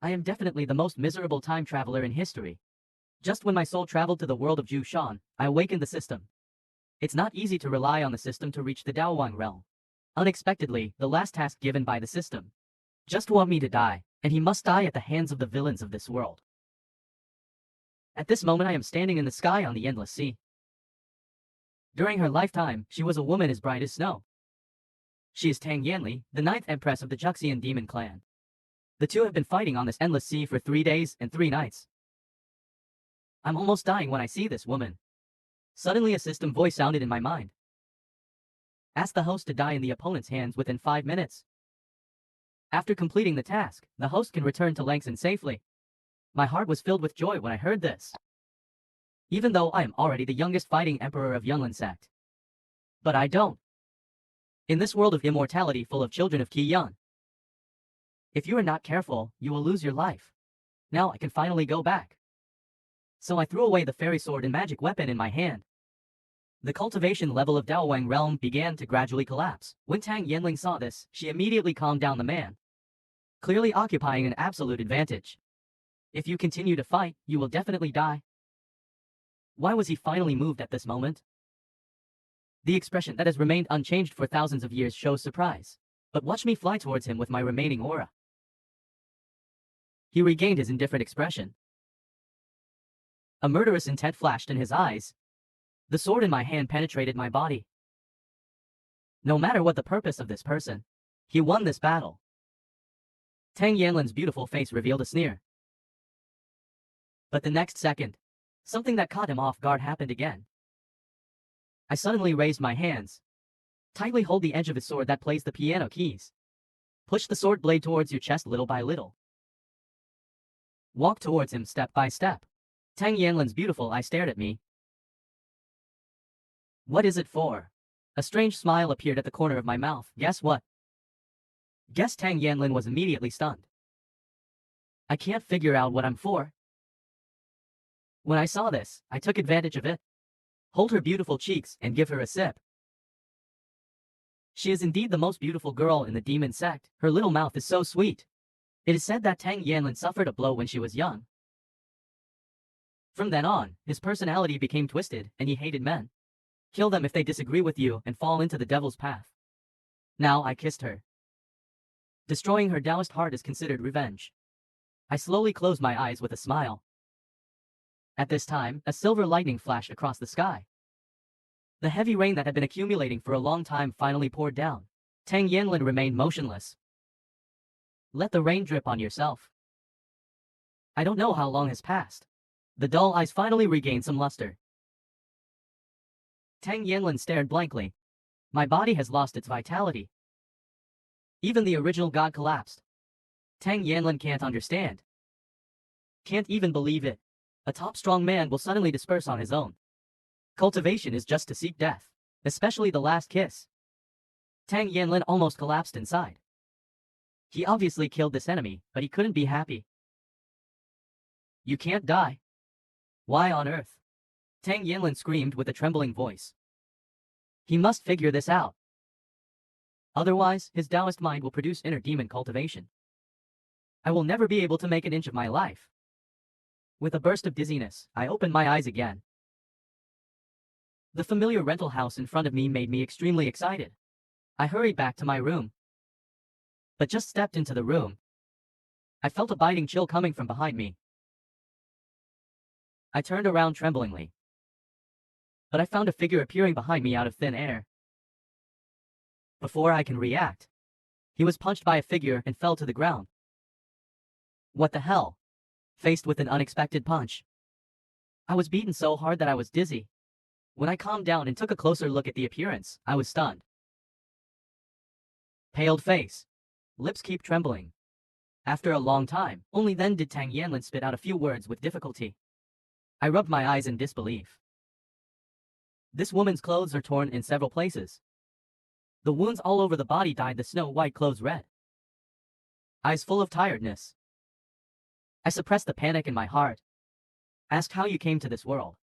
I am definitely the most miserable time traveler in history. Just when my soul traveled to the world of Zhu Shan, I awakened the system. It's not easy to rely on the system to reach the Daowang realm. Unexpectedly, the last task given by the system just want me to die, and he must die at the hands of the villains of this world. At this moment I am standing in the sky on the endless sea. During her lifetime, she was a woman as bright as snow. She is Tang Yanli, the 9th empress of the Juxian demon clan. The two have been fighting on this endless sea for 3 days and 3 nights. I'm almost dying when I see this woman. Suddenly a system voice sounded in my mind. Ask the host to die in the opponent's hands within 5 minutes. After completing the task, the host can return to Langson safely. My heart was filled with joy when I heard this. Even though I am already the youngest fighting emperor of Yunlin sect. But I don't. In this world of immortality full of children of Qiyang, if you are not careful, you will lose your life. Now I can finally go back. So I threw away the fairy sword and magic weapon in my hand. The cultivation level of Daowang realm began to gradually collapse. When Tang Yanling saw this, she immediately calmed down the man, clearly occupying an absolute advantage. If you continue to fight, you will definitely die. Why was he finally moved at this moment? The expression that has remained unchanged for thousands of years shows surprise. But watch me fly towards him with my remaining aura. He regained his indifferent expression. A murderous intent flashed in his eyes. The sword in my hand penetrated my body. No matter what the purpose of this person, he won this battle. Tang Yanlin's beautiful face revealed a sneer. But the next second, something that caught him off guard happened again. I suddenly raised my hands. Tightly hold the edge of his sword that plays the piano keys. Push the sword blade towards your chest little by little. Walk towards him step by step. Tang Yanlin's beautiful eyes stared at me. What is it for? A strange smile appeared at the corner of my mouth. Guess what? Guess Tang Yanlin was immediately stunned. I can't figure out what I'm for. When I saw this, I took advantage of it. Hold her beautiful cheeks and give her a sip. She is indeed the most beautiful girl in the demon sect. Her little mouth is so sweet. It is said that Tang Yanlin suffered a blow when she was young. From then on, his personality became twisted, and he hated men. Kill them if they disagree with you and fall into the devil's path. Now I kissed her. Destroying her Taoist heart is considered revenge. I slowly closed my eyes with a smile. At this time, a silver lightning flashed across the sky. The heavy rain that had been accumulating for a long time finally poured down. Tang Yanlin remained motionless. Let the rain drip on yourself. I don't know how long has passed. The dull eyes finally regained some luster. Tang Yanlin stared blankly. My body has lost its vitality. Even the original god collapsed. Tang Yanlin can't understand. Can't even believe it. A top strong man will suddenly disperse on his own. Cultivation is just to seek death, especially the last kiss. Tang Yanlin almost collapsed inside. He obviously killed this enemy, but he couldn't be happy. You can't die. Why on earth? Tang Yanlin screamed with a trembling voice. He must figure this out. Otherwise, his Taoist mind will produce inner demon cultivation. I will never be able to make an inch of my life. With a burst of dizziness, I opened my eyes again. The familiar rental house in front of me made me extremely excited. I hurried back to my room. But just stepped into the room. I felt a biting chill coming from behind me. I turned around tremblingly. But I found a figure appearing behind me out of thin air. Before I can react, he was punched by a figure and fell to the ground. What the hell? Faced with an unexpected punch, I was beaten so hard that I was dizzy. When I calmed down and took a closer look at the appearance, I was stunned. Paled face. Lips keep trembling. After a long time, only then did Tang Yanlin spit out a few words with difficulty. I rubbed my eyes in disbelief. This woman's clothes are torn in several places. The wounds all over the body dyed the snow-white clothes red. Eyes full of tiredness. I suppressed the panic in my heart. Asked how you came to this world.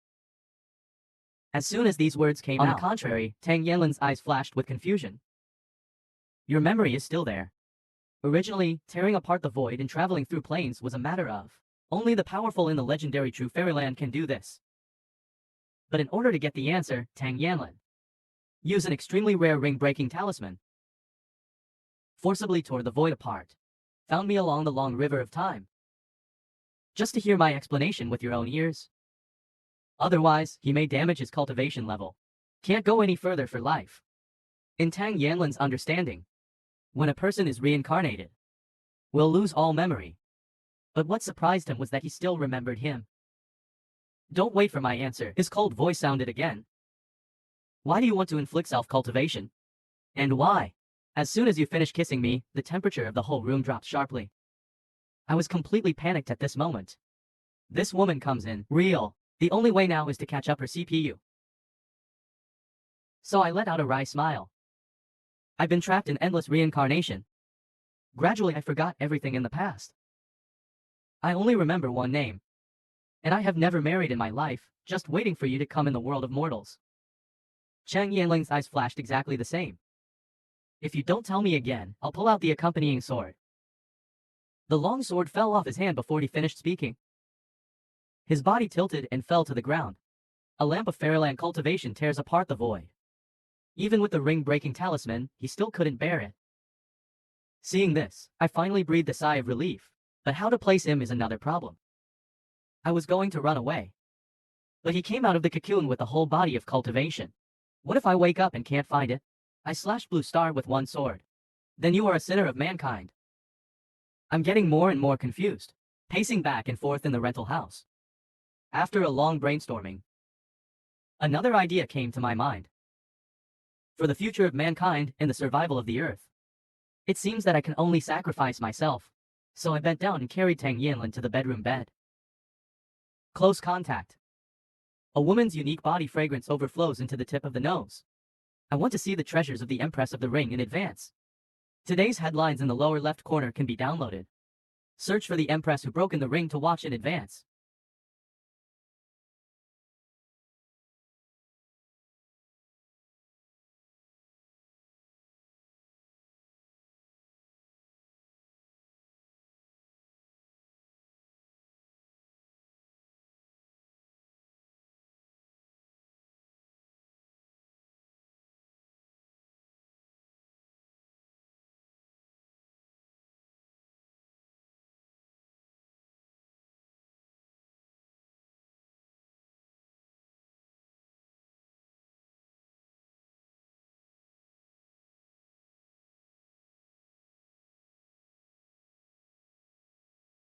As soon as these words came out, on the contrary, Tang Yanlin's eyes flashed with confusion. Your memory is still there. Originally, tearing apart the void and traveling through planes was a matter of only the powerful in the legendary true fairyland can do this. But in order to get the answer, Tang Yanlin used an extremely rare ring-breaking talisman, forcibly tore the void apart, found me along the long river of time, just to hear my explanation with your own ears. Otherwise, he may damage his cultivation level. Can't go any further for life. In Tang Yanlin's understanding, when a person is reincarnated, will lose all memory. But what surprised him was that he still remembered him. Don't wait for my answer, his cold voice sounded again. Why do you want to inflict self-cultivation? And why? As soon as you finish kissing me, the temperature of the whole room dropped sharply. I was completely panicked at this moment. This woman comes in, real. The only way now is to catch up her CPU. So I let out a wry smile. I've been trapped in endless reincarnation. Gradually I forgot everything in the past. I only remember one name. And I have never married in my life, just waiting for you to come in the world of mortals. Chang Yanling's eyes flashed exactly the same. If you don't tell me again, I'll pull out the accompanying sword. The long sword fell off his hand before he finished speaking. His body tilted and fell to the ground. A lamp of fairyland cultivation tears apart the void. Even with the ring-breaking talisman, he still couldn't bear it. Seeing this, I finally breathed a sigh of relief. But how to place him is another problem. I was going to run away. But he came out of the cocoon with a whole body of cultivation. What if I wake up and can't find it? I slashed Blue Star with one sword. Then you are a sinner of mankind. I'm getting more and more confused, pacing back and forth in the rental house. After a long brainstorming, another idea came to my mind. For the future of mankind and the survival of the earth, it seems that I can only sacrifice myself. So I bent down and carried Tang Yanlin to the bedroom bed. Close contact. A woman's unique body fragrance overflows into the tip of the nose. I want to see the treasures of the Empress of the Ring in advance. Today's headlines in the lower left corner can be downloaded. Search for the Empress who broke in the ring to watch in advance.